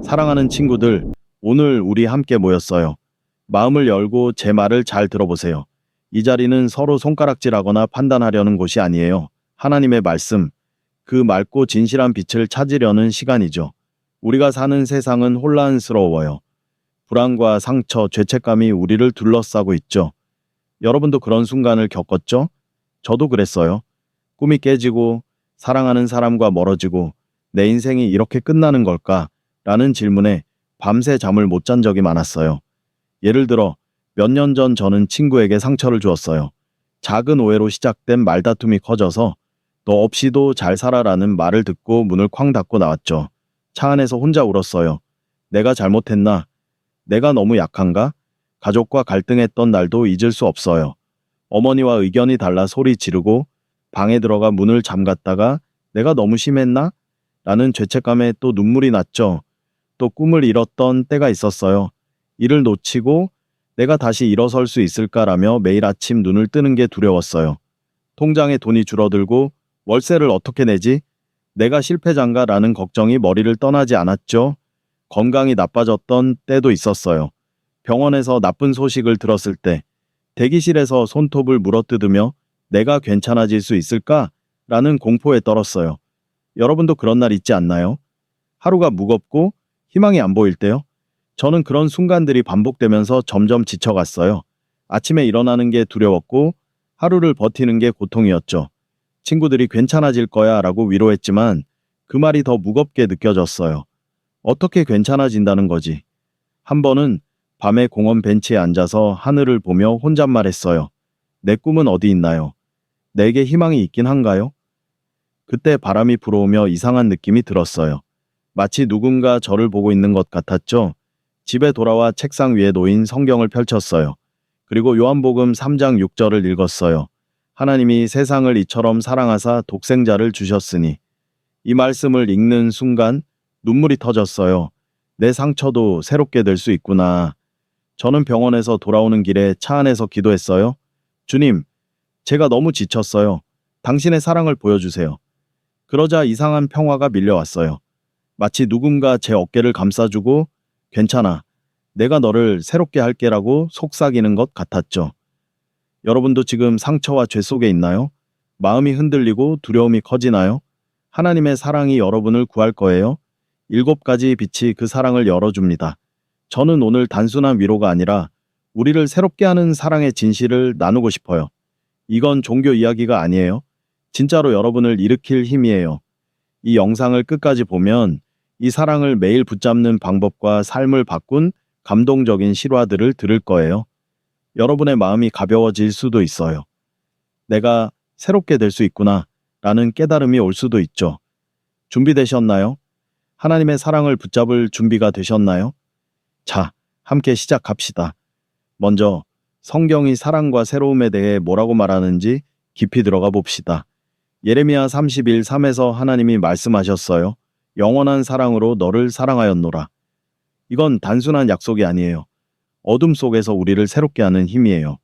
사랑하는 친구들, 오늘 우리 함께 모였어요. 마음을 열고 제 말을 잘 들어보세요. 이 자리는 서로 손가락질하거나 판단하려는 곳이 아니에요. 하나님의 말씀, 그 맑고 진실한 빛을 찾으려는 시간이죠. 우리가 사는 세상은 혼란스러워요. 불안과 상처, 죄책감이 우리를 둘러싸고 있죠. 여러분도 그런 순간을 겪었죠? 저도 그랬어요. 꿈이 깨지고, 사랑하는 사람과 멀어지고, 내 인생이 이렇게 끝나는 걸까? 라는 질문에 밤새 잠을 못 잔 적이 많았어요. 예를 들어, 몇 년 전 저는 친구에게 상처를 주었어요. 작은 오해로 시작된 말다툼이 커져서 너 없이도 잘 살아라는 말을 듣고 문을 쾅 닫고 나왔죠. 차 안에서 혼자 울었어요. 내가 잘못했나? 내가 너무 약한가? 가족과 갈등했던 날도 잊을 수 없어요. 어머니와 의견이 달라 소리 지르고 방에 들어가 문을 잠갔다가 내가 너무 심했나? 라는 죄책감에 또 눈물이 났죠. 또 꿈을 잃었던 때가 있었어요. 일을 놓치고 내가 다시 일어설 수 있을까라며 매일 아침 눈을 뜨는 게 두려웠어요. 통장에 돈이 줄어들고 월세를 어떻게 내지? 내가 실패자인가라는 걱정이 머리를 떠나지 않았죠. 건강이 나빠졌던 때도 있었어요. 병원에서 나쁜 소식을 들었을 때, 대기실에서 손톱을 물어뜯으며 내가 괜찮아질 수 있을까? 라는 공포에 떨었어요. 여러분도 그런 날 있지 않나요? 하루가 무겁고 희망이 안 보일 때요? 저는 그런 순간들이 반복되면서 점점 지쳐갔어요. 아침에 일어나는 게 두려웠고 하루를 버티는 게 고통이었죠. 친구들이 괜찮아질 거야 라고 위로했지만 그 말이 더 무겁게 느껴졌어요. 어떻게 괜찮아진다는 거지? 한 번은 밤에 공원 벤치에 앉아서 하늘을 보며 혼잣말했어요. 내 꿈은 어디 있나요? 내게 희망이 있긴 한가요? 그때 바람이 불어오며 이상한 느낌이 들었어요. 마치 누군가 저를 보고 있는 것 같았죠. 집에 돌아와 책상 위에 놓인 성경을 펼쳤어요. 그리고 요한복음 3장 6절을 읽었어요. 하나님이 세상을 이처럼 사랑하사 독생자를 주셨으니. 이 말씀을 읽는 순간 눈물이 터졌어요. 내 상처도 새롭게 될 수 있구나. 저는 병원에서 돌아오는 길에 차 안에서 기도했어요. 주님, 제가 너무 지쳤어요. 당신의 사랑을 보여주세요. 그러자 이상한 평화가 밀려왔어요. 마치 누군가 제 어깨를 감싸주고 괜찮아. 내가 너를 새롭게 할게라고 속삭이는 것 같았죠. 여러분도 지금 상처와 죄 속에 있나요? 마음이 흔들리고 두려움이 커지나요? 하나님의 사랑이 여러분을 구할 거예요. 7가지 빛이 그 사랑을 열어줍니다. 저는 오늘 단순한 위로가 아니라 우리를 새롭게 하는 사랑의 진실을 나누고 싶어요. 이건 종교 이야기가 아니에요. 진짜로 여러분을 일으킬 힘이에요. 이 영상을 끝까지 보면 이 사랑을 매일 붙잡는 방법과 삶을 바꾼 감동적인 실화들을 들을 거예요. 여러분의 마음이 가벼워질 수도 있어요. 내가 새롭게 될 수 있구나 라는 깨달음이 올 수도 있죠. 준비되셨나요? 하나님의 사랑을 붙잡을 준비가 되셨나요? 자, 함께 시작합시다. 먼저 성경이 사랑과 새로움에 대해 뭐라고 말하는지 깊이 들어가 봅시다. 예레미야 31:3에서 하나님이 말씀하셨어요. 영원한 사랑으로 너를 사랑하였노라. 이건 단순한 약속이 아니에요. 어둠 속에서 우리를 새롭게 하는 힘이에요.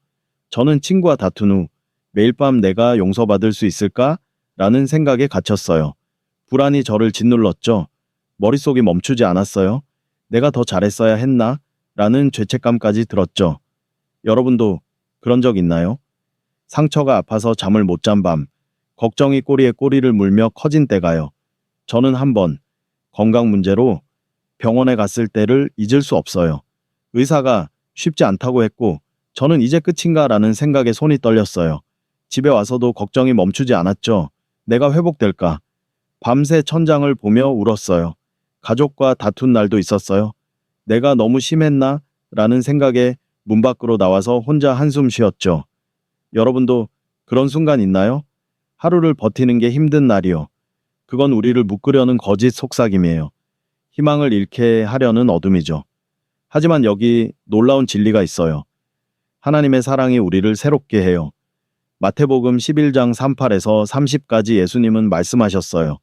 저는 친구와 다툰 후 매일 밤 내가 용서받을 수 있을까? 라는 생각에 갇혔어요. 불안이 저를 짓눌렀죠. 머릿속이 멈추지 않았어요. 내가 더 잘했어야 했나? 라는 죄책감까지 들었죠. 여러분도 그런 적 있나요? 상처가 아파서 잠을 못 잔 밤, 걱정이 꼬리에 꼬리를 물며 커진 때가요. 저는 한 번 건강 문제로 병원에 갔을 때를 잊을 수 없어요. 의사가 쉽지 않다고 했고 저는 이제 끝인가 라는 생각에 손이 떨렸어요. 집에 와서도 걱정이 멈추지 않았죠. 내가 회복될까? 밤새 천장을 보며 울었어요. 가족과 다툰 날도 있었어요. 내가 너무 심했나? 라는 생각에 문 밖으로 나와서 혼자 한숨 쉬었죠. 여러분도 그런 순간 있나요? 하루를 버티는 게 힘든 날이요. 그건 우리를 묶으려는 거짓 속삭임이에요. 희망을 잃게 하려는 어둠이죠. 하지만 여기 놀라운 진리가 있어요. 하나님의 사랑이 우리를 새롭게 해요. 마태복음 11장 38에서 30까지 예수님은 말씀하셨어요.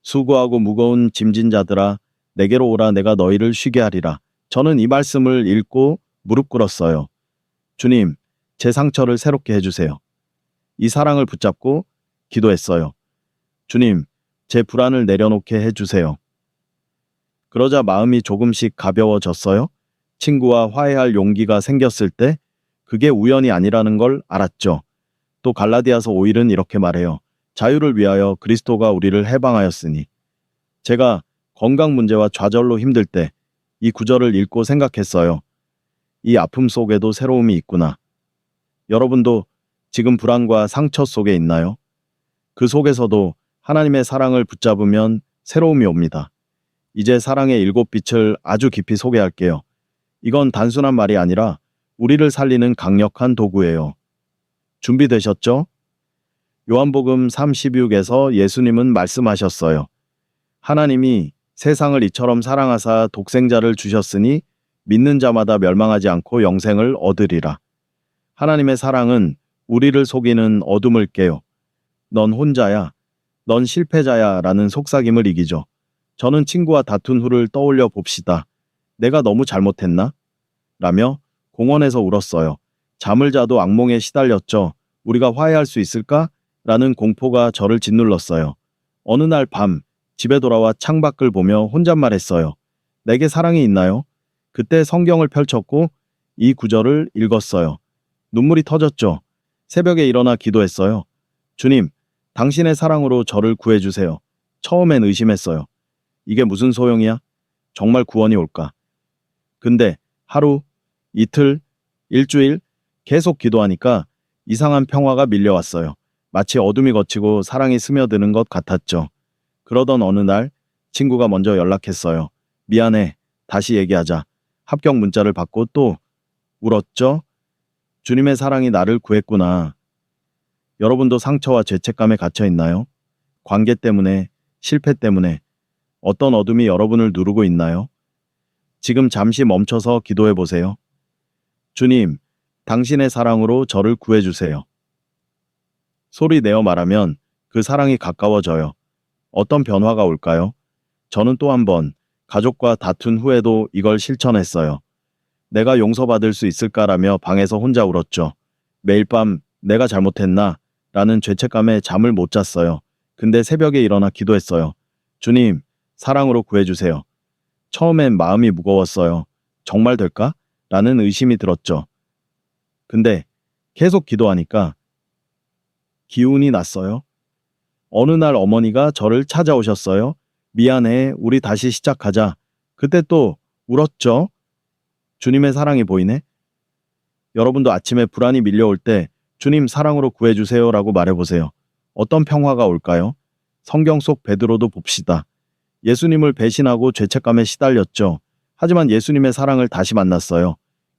수고하고 무거운 짐진 자들아 내게로 오라 내가 너희를 쉬게 하리라. 저는 이 말씀을 읽고 무릎 꿇었어요. 주님, 제 상처를 새롭게 해주세요. 이 사랑을 붙잡고 기도했어요. 주님, 제 불안을 내려놓게 해주세요. 그러자 마음이 조금씩 가벼워졌어요. 친구와 화해할 용기가 생겼을 때 그게 우연이 아니라는 걸 알았죠. 또 갈라디아서 5일은 이렇게 말해요. 자유를 위하여 그리스도가 우리를 해방하였으니. 제가 건강 문제와 좌절로 힘들 때 이 구절을 읽고 생각했어요. 이 아픔 속에도 새로움이 있구나. 여러분도 지금 불안과 상처 속에 있나요? 그 속에서도 하나님의 사랑을 붙잡으면 새로움이 옵니다. 이제 사랑의 7빛을 아주 깊이 소개할게요. 이건 단순한 말이 아니라 우리를 살리는 강력한 도구예요. 준비되셨죠? 요한복음 36에서 예수님은 말씀하셨어요. 하나님이 세상을 이처럼 사랑하사 독생자를 주셨으니 믿는 자마다 멸망하지 않고 영생을 얻으리라. 하나님의 사랑은 우리를 속이는 어둠을 깨요. 넌 혼자야, 넌 실패자야 라는 속삭임을 이기죠. 저는 친구와 다툰 후를 떠올려 봅시다. 내가 너무 잘못했나? 라며 공원에서 울었어요. 잠을 자도 악몽에 시달렸죠. 우리가 화해할 수 있을까? 라는 공포가 저를 짓눌렀어요. 어느 날 밤 집에 돌아와 창밖을 보며 혼잣말했어요. 내게 사랑이 있나요? 그때 성경을 펼쳤고 이 구절을 읽었어요. 눈물이 터졌죠. 새벽에 일어나 기도했어요. 주님, 당신의 사랑으로 저를 구해주세요. 처음엔 의심했어요. 이게 무슨 소용이야? 정말 구원이 올까? 근데 하루, 이틀, 일주일 계속 기도하니까 이상한 평화가 밀려왔어요. 마치 어둠이 걷히고 사랑이 스며드는 것 같았죠. 그러던 어느 날 친구가 먼저 연락했어요. 미안해. 다시 얘기하자. 합격 문자를 받고 또 울었죠. 주님의 사랑이 나를 구했구나. 여러분도 상처와 죄책감에 갇혀 있나요? 관계 때문에, 실패 때문에 어떤 어둠이 여러분을 누르고 있나요? 지금 잠시 멈춰서 기도해 보세요. 주님, 당신의 사랑으로 저를 구해주세요. 소리 내어 말하면 그 사랑이 가까워져요. 어떤 변화가 올까요? 저는 또 한 번 가족과 다툰 후에도 이걸 실천했어요. 내가 용서받을 수 있을까라며 방에서 혼자 울었죠. 매일 밤 내가 잘못했나? 라는 죄책감에 잠을 못 잤어요. 근데 새벽에 일어나 기도했어요. 주님, 사랑으로 구해주세요. 처음엔 마음이 무거웠어요. 정말 될까? 라는 의심이 들었죠. 근데 계속 기도하니까 기운이 났어요. 어느 날 어머니가 저를 찾아오셨어요. 미안해, 우리 다시 시작하자. 그때 또 울었죠. 주님의 사랑이 보이네. 여러분도 아침에 불안이 밀려올 때 주님 사랑으로 구해주세요 라고 말해보세요. 어떤 평화가 올까요? 성경 속 베드로도 봅시다. 예수님을 배신하고 죄책감에 시달렸죠. 하지만 예수님의 사랑을 다시 만났어요.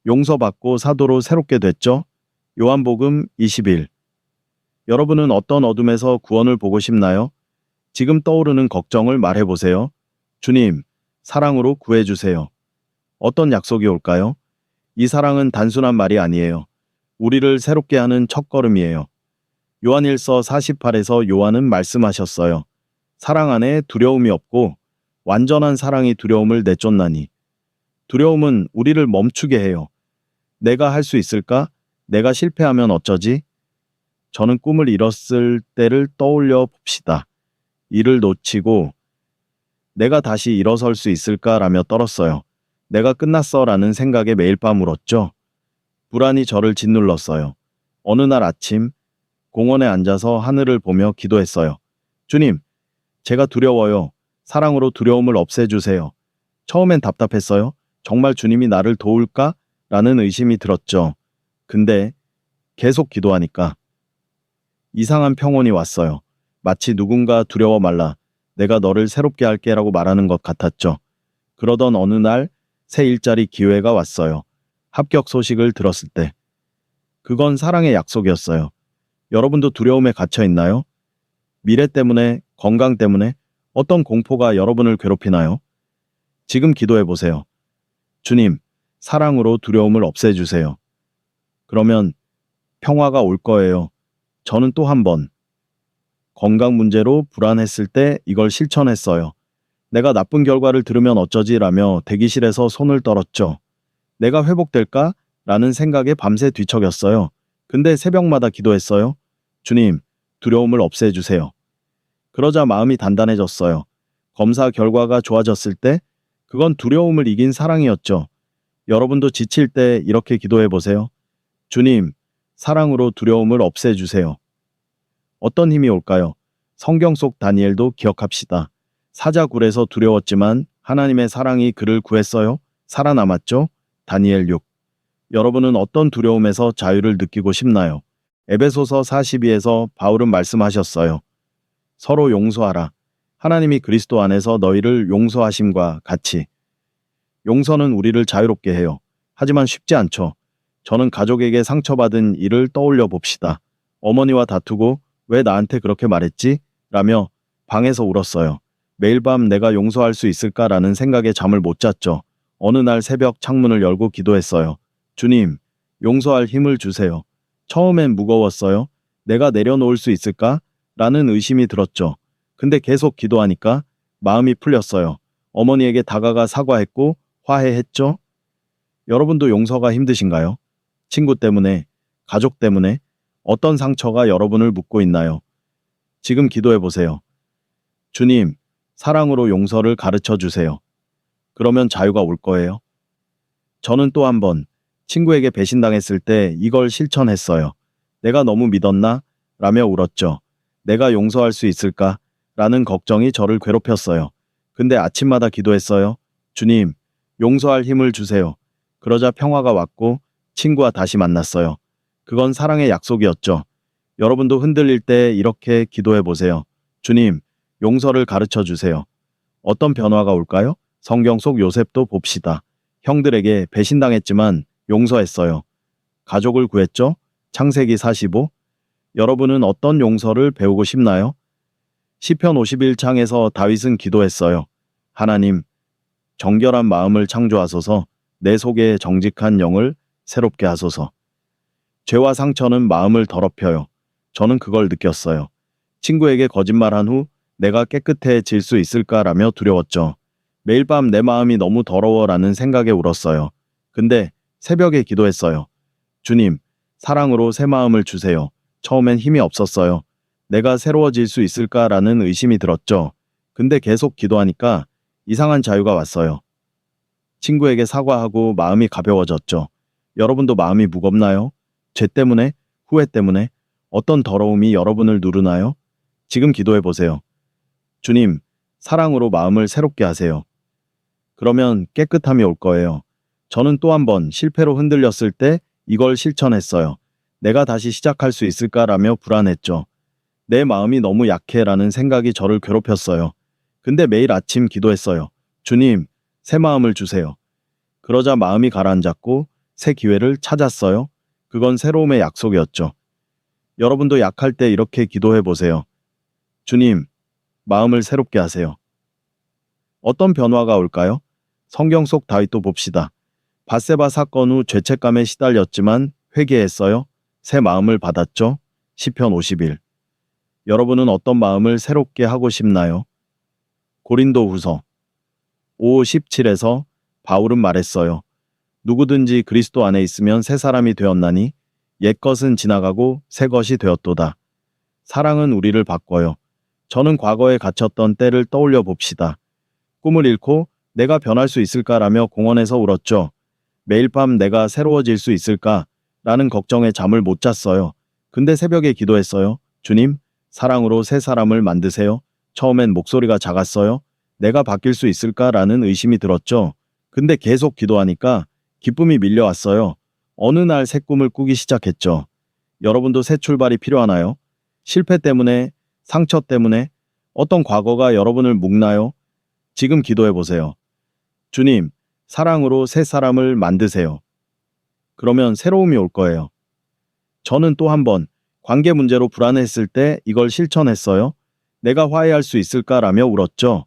용서받고 사도로 새롭게 됐죠. 요한복음 20일. 여러분은 어떤 어둠에서 구원을 보고 싶나요? 지금 떠오르는 걱정을 말해보세요. 주님, 사랑으로 구해주세요. 어떤 약속이 올까요? 이 사랑은 단순한 말이 아니에요. 우리를 새롭게 하는 첫걸음이에요. 요한일서 48에서 요한은 말씀하셨어요. 사랑 안에 두려움이 없고 완전한 사랑이 두려움을 내쫓나니. 두려움은 우리를 멈추게 해요. 내가 할 수 있을까? 내가 실패하면 어쩌지? 저는 꿈을 잃었을 때를 떠올려 봅시다. 이를 놓치고 내가 다시 일어설 수 있을까라며 떨었어요. 내가 끝났어라는 생각에 매일 밤 울었죠. 불안이 저를 짓눌렀어요. 어느 날 아침 공원에 앉아서 하늘을 보며 기도했어요. 주님, 제가 두려워요. 사랑으로 두려움을 없애주세요. 처음엔 답답했어요. 정말 주님이 나를 도울까? 라는 의심이 들었죠. 근데 계속 기도하니까 이상한 평온이 왔어요. 마치 누군가 두려워 말라. 내가 너를 새롭게 할게 라고 말하는 것 같았죠. 그러던 어느 날 새 일자리 기회가 왔어요. 합격 소식을 들었을 때. 그건 사랑의 약속이었어요. 여러분도 두려움에 갇혀 있나요? 미래 때문에, 건강 때문에 어떤 공포가 여러분을 괴롭히나요? 지금 기도해 보세요. 주님, 사랑으로 두려움을 없애주세요. 그러면 평화가 올 거예요. 저는 또 한 번 건강 문제로 불안했을 때 이걸 실천했어요. 내가 나쁜 결과를 들으면 어쩌지라며 대기실에서 손을 떨었죠. 내가 회복될까? 라는 생각에 밤새 뒤척였어요. 근데 새벽마다 기도했어요. 주님, 두려움을 없애주세요. 그러자 마음이 단단해졌어요. 검사 결과가 좋아졌을 때 그건 두려움을 이긴 사랑이었죠. 여러분도 지칠 때 이렇게 기도해 보세요. 주님, 사랑으로 두려움을 없애주세요. 어떤 힘이 올까요? 성경 속 다니엘도 기억합시다. 사자굴에서 두려웠지만 하나님의 사랑이 그를 구했어요. 살아남았죠? 다니엘 6. 여러분은 어떤 두려움에서 자유를 느끼고 싶나요? 에베소서 42에서 바울은 말씀하셨어요. 서로 용서하라. 하나님이 그리스도 안에서 너희를 용서하심과 같이. 용서는 우리를 자유롭게 해요. 하지만 쉽지 않죠. 저는 가족에게 상처받은 일을 떠올려 봅시다. 어머니와 다투고 왜 나한테 그렇게 말했지? 라며 방에서 울었어요. 매일 밤 내가 용서할 수 있을까라는 생각에 잠을 못 잤죠. 어느 날 새벽 창문을 열고 기도했어요. 주님, 용서할 힘을 주세요. 처음엔 무거웠어요. 내가 내려놓을 수 있을까? 라는 의심이 들었죠. 근데 계속 기도하니까 마음이 풀렸어요. 어머니에게 다가가 사과했고 화해했죠. 여러분도 용서가 힘드신가요? 친구 때문에, 가족 때문에 어떤 상처가 여러분을 묶고 있나요? 지금 기도해 보세요. 주님, 사랑으로 용서를 가르쳐 주세요. 그러면 자유가 올 거예요. 저는 또 한 번 친구에게 배신당했을 때 이걸 실천했어요. 내가 너무 믿었나? 라며 울었죠. 내가 용서할 수 있을까? 라는 걱정이 저를 괴롭혔어요. 근데 아침마다 기도했어요. 주님, 용서할 힘을 주세요. 그러자 평화가 왔고 친구와 다시 만났어요. 그건 사랑의 약속이었죠. 여러분도 흔들릴 때 이렇게 기도해 보세요. 주님, 용서를 가르쳐 주세요. 어떤 변화가 올까요? 성경 속 요셉도 봅시다. 형들에게 배신당했지만 용서했어요. 가족을 구했죠? 창세기 45. 여러분은 어떤 용서를 배우고 싶나요? 시편 51장에서 다윗은 기도했어요. 하나님, 정결한 마음을 창조하소서, 내 속에 정직한 영을 새롭게 하소서. 죄와 상처는 마음을 더럽혀요. 저는 그걸 느꼈어요. 친구에게 거짓말한 후 내가 깨끗해질 수 있을까라며 두려웠죠. 매일 밤 내 마음이 너무 더러워라는 생각에 울었어요. 근데 새벽에 기도했어요. 주님, 사랑으로 새 마음을 주세요. 처음엔 힘이 없었어요. 내가 새로워질 수 있을까라는 의심이 들었죠. 근데 계속 기도하니까 이상한 자유가 왔어요. 친구에게 사과하고 마음이 가벼워졌죠. 여러분도 마음이 무겁나요? 죄 때문에? 후회 때문에? 어떤 더러움이 여러분을 누르나요? 지금 기도해 보세요. 주님, 사랑으로 마음을 새롭게 하세요. 그러면 깨끗함이 올 거예요. 저는 또 한 번 실패로 흔들렸을 때 이걸 실천했어요. 내가 다시 시작할 수 있을까라며 불안했죠. 내 마음이 너무 약해라는 생각이 저를 괴롭혔어요. 근데 매일 아침 기도했어요. 주님, 새 마음을 주세요. 그러자 마음이 가라앉았고 새 기회를 찾았어요. 그건 새로움의 약속이었죠. 여러분도 약할 때 이렇게 기도해 보세요. 주님, 마음을 새롭게 하세요. 어떤 변화가 올까요? 성경 속 다윗도 봅시다. 밧세바 사건 후 죄책감에 시달렸지만 회개했어요. 새 마음을 받았죠. 시편 51. 여러분은 어떤 마음을 새롭게 하고 싶나요? 고린도후서 5:17에서 바울은 말했어요. 누구든지 그리스도 안에 있으면 새 사람이 되었나니 옛것은 지나가고 새 것이 되었도다. 사랑은 우리를 바꿔요. 저는 과거에 갇혔던 때를 떠올려 봅시다. 꿈을 잃고 내가 변할 수 있을까라며 공원에서 울었죠. 매일 밤 내가 새로워질 수 있을까? 라는 걱정에 잠을 못 잤어요. 근데 새벽에 기도했어요. 주님, 사랑으로 새 사람을 만드세요. 처음엔 목소리가 작았어요. 내가 바뀔 수 있을까라는 의심이 들었죠. 근데 계속 기도하니까 기쁨이 밀려왔어요. 어느 날 새 꿈을 꾸기 시작했죠. 여러분도 새 출발이 필요하나요? 실패 때문에, 상처 때문에, 어떤 과거가 여러분을 묶나요? 지금 기도해 보세요. 주님, 사랑으로 새 사람을 만드세요. 그러면 새로움이 올 거예요. 저는 또 한 번 관계 문제로 불안했을 때 이걸 실천했어요. 내가 화해할 수 있을까라며 울었죠.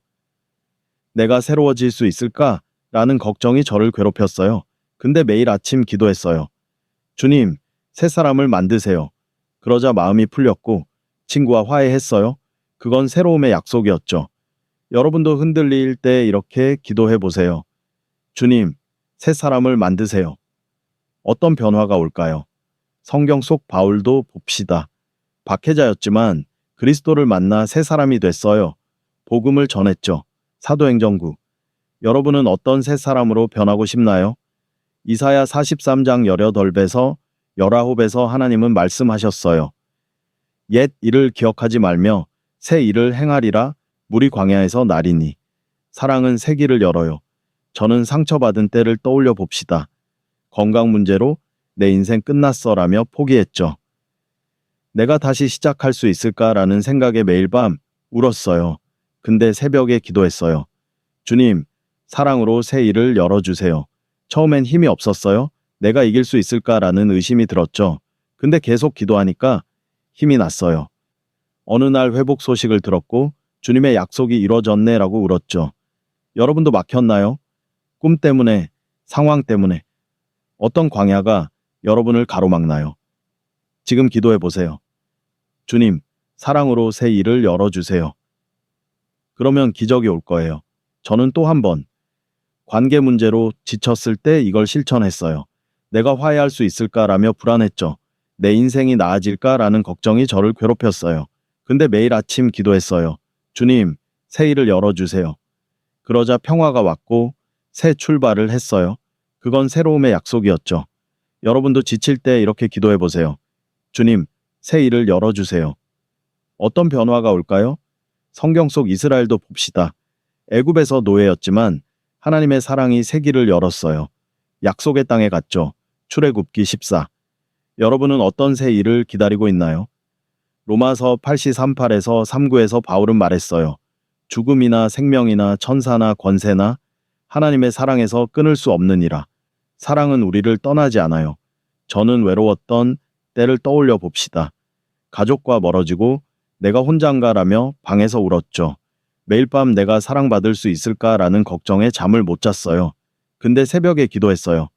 내가 새로워질 수 있을까? 라는 걱정이 저를 괴롭혔어요. 근데 매일 아침 기도했어요. 주님, 새 사람을 만드세요. 그러자 마음이 풀렸고 친구와 화해했어요. 그건 새로움의 약속이었죠. 여러분도 흔들릴 때 이렇게 기도해 보세요. 주님, 새 사람을 만드세요. 어떤 변화가 올까요? 성경 속 바울도 봅시다. 박해자였지만 그리스도를 만나 새 사람이 됐어요. 복음을 전했죠. 사도행전 9. 여러분은 어떤 새 사람으로 변하고 싶나요? 이사야 43장 18에서 19에서 하나님은 말씀하셨어요. 옛 일을 기억하지 말며 새 일을 행하리라. 물이 광야에서 나리니. 사랑은 새 길을 열어요. 저는 상처받은 때를 떠올려 봅시다. 건강 문제로 내 인생 끝났어라며 포기했죠. 내가 다시 시작할 수 있을까라는 생각에 매일 밤 울었어요. 근데 새벽에 기도했어요. 주님, 사랑으로 새 일을 열어주세요. 처음엔 힘이 없었어요. 내가 이길 수 있을까라는 의심이 들었죠. 근데 계속 기도하니까 힘이 났어요. 어느 날 회복 소식을 들었고 주님의 약속이 이루어졌네라고 울었죠. 여러분도 막혔나요? 꿈 때문에, 상황 때문에, 어떤 광야가 여러분을 가로막나요? 지금 기도해 보세요. 주님, 사랑으로 새 일을 열어주세요. 그러면 기적이 올 거예요. 저는 또 한 번 관계 문제로 지쳤을 때 이걸 실천했어요. 내가 화해할 수 있을까라며 불안했죠. 내 인생이 나아질까라는 걱정이 저를 괴롭혔어요. 근데 매일 아침 기도했어요. 주님, 새 일을 열어주세요. 그러자 평화가 왔고 새 출발을 했어요. 그건 새로움의 약속이었죠. 여러분도 지칠 때 이렇게 기도해 보세요. 주님, 새 일을 열어주세요. 어떤 변화가 올까요? 성경 속 이스라엘도 봅시다. 애굽에서 노예였지만 하나님의 사랑이 새 길을 열었어요. 약속의 땅에 갔죠. 출애굽기 14. 여러분은 어떤 새 일을 기다리고 있나요? 로마서 8:38에서 39에서 바울은 말했어요. 죽음이나 생명이나 천사나 권세나 하나님의 사랑에서 끊을 수 없느니라. 사랑은 우리를 떠나지 않아요. 저는 외로웠던 때를 떠올려 봅시다. 가족과 멀어지고 내가 혼자인가라며 방에서 울었죠. 매일 밤 내가 사랑받을 수 있을까라는 걱정에 잠을 못 잤어요. 근데 새벽에 기도했어요.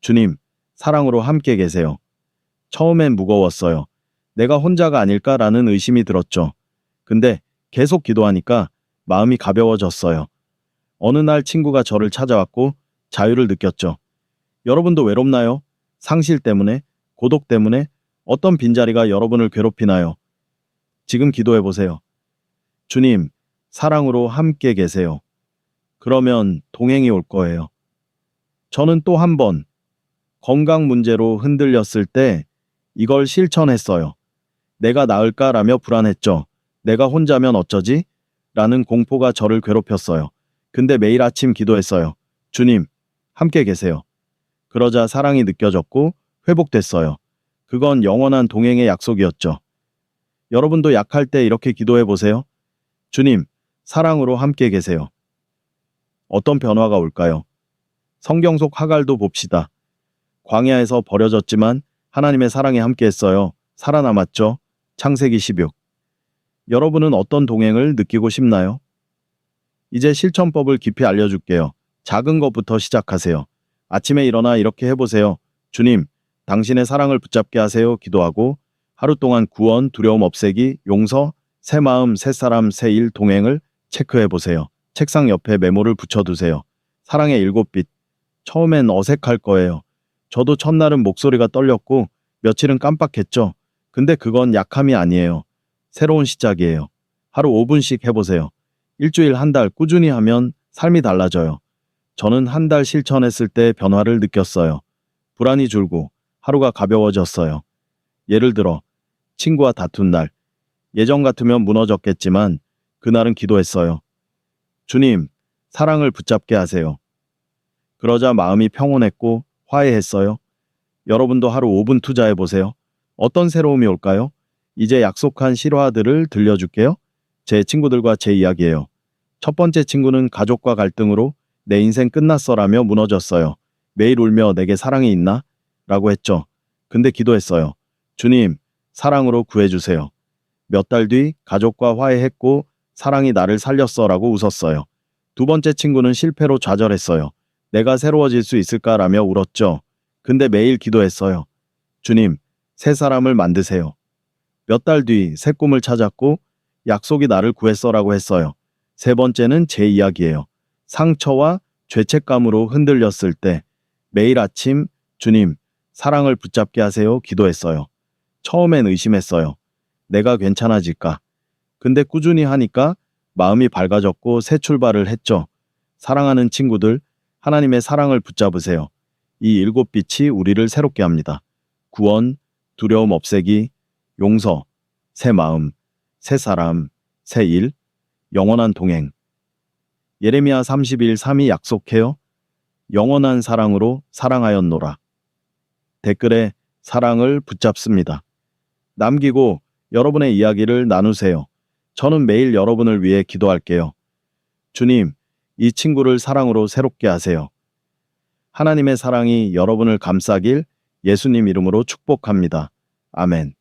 주님, 사랑으로 함께 계세요. 처음엔 무거웠어요. 내가 혼자가 아닐까라는 의심이 들었죠. 근데 계속 기도하니까 마음이 가벼워졌어요. 어느 날 친구가 저를 찾아왔고 자유를 느꼈죠. 여러분도 외롭나요? 상실 때문에? 고독 때문에? 어떤 빈자리가 여러분을 괴롭히나요? 지금 기도해 보세요. 주님, 사랑으로 함께 계세요. 그러면 동행이 올 거예요. 저는 또 한 번 건강 문제로 흔들렸을 때 이걸 실천했어요. 내가 나을까라며 불안했죠. 내가 혼자면 어쩌지? 라는 공포가 저를 괴롭혔어요. 근데 매일 아침 기도했어요. 주님, 함께 계세요. 그러자 사랑이 느껴졌고 회복됐어요. 그건 영원한 동행의 약속이었죠. 여러분도 약할 때 이렇게 기도해 보세요. 주님, 사랑으로 함께 계세요. 어떤 변화가 올까요? 성경 속 하갈도 봅시다. 광야에서 버려졌지만 하나님의 사랑에 함께 했어요. 살아남았죠? 창세기 16. 여러분은 어떤 동행을 느끼고 싶나요? 이제 실천법을 깊이 알려줄게요. 작은 것부터 시작하세요. 아침에 일어나 이렇게 해보세요. 주님, 당신의 사랑을 붙잡게 하세요. 기도하고 하루 동안 구원, 두려움 없애기, 용서, 새 마음, 새 사람, 새 일, 동행을 체크해보세요. 책상 옆에 메모를 붙여두세요. 사랑의 7빛. 처음엔 어색할 거예요. 저도 첫날은 목소리가 떨렸고 며칠은 깜빡했죠. 근데 그건 약함이 아니에요. 새로운 시작이에요. 하루 5분씩 해보세요. 일주일, 한 달 꾸준히 하면 삶이 달라져요. 저는 한 달 실천했을 때 변화를 느꼈어요. 불안이 줄고 하루가 가벼워졌어요. 예를 들어 친구와 다툰 날. 예전 같으면 무너졌겠지만 그날은 기도했어요. 주님, 사랑을 붙잡게 하세요. 그러자 마음이 평온했고 화해했어요. 여러분도 하루 5분 투자해보세요. 어떤 새로움이 올까요? 이제 약속한 실화들을 들려줄게요. 제 친구들과 제 이야기예요. 첫 번째 친구는 가족과 갈등으로 내 인생 끝났어라며 무너졌어요. 매일 울며 내게 사랑이 있나? 라고 했죠. 근데 기도했어요. 주님, 사랑으로 구해주세요. 몇 달 뒤 가족과 화해했고 사랑이 나를 살렸어라고 웃었어요. 두 번째 친구는 실패로 좌절했어요. 내가 새로워질 수 있을까라며 울었죠. 근데 매일 기도했어요. 주님, 새 사람을 만드세요. 몇 달 뒤 새 꿈을 찾았고 약속이 나를 구했어라고 했어요. 세 번째는 제 이야기예요. 상처와 죄책감으로 흔들렸을 때 매일 아침 주님, 사랑을 붙잡게 하세요 기도했어요. 처음엔 의심했어요. 내가 괜찮아질까? 근데 꾸준히 하니까 마음이 밝아졌고 새 출발을 했죠. 사랑하는 친구들, 하나님의 사랑을 붙잡으세요. 이 7빛이 우리를 새롭게 합니다. 구원, 두려움 없애기, 용서, 새 마음, 새 사람, 새 일, 영원한 동행. 예레미야 30일 3이 약속해요. 영원한 사랑으로 사랑하였노라. 댓글에 사랑을 붙잡습니다. 남기고 여러분의 이야기를 나누세요. 저는 매일 여러분을 위해 기도할게요. 주님, 이 친구를 사랑으로 새롭게 하세요. 하나님의 사랑이 여러분을 감싸길 예수님 이름으로 축복합니다. 아멘.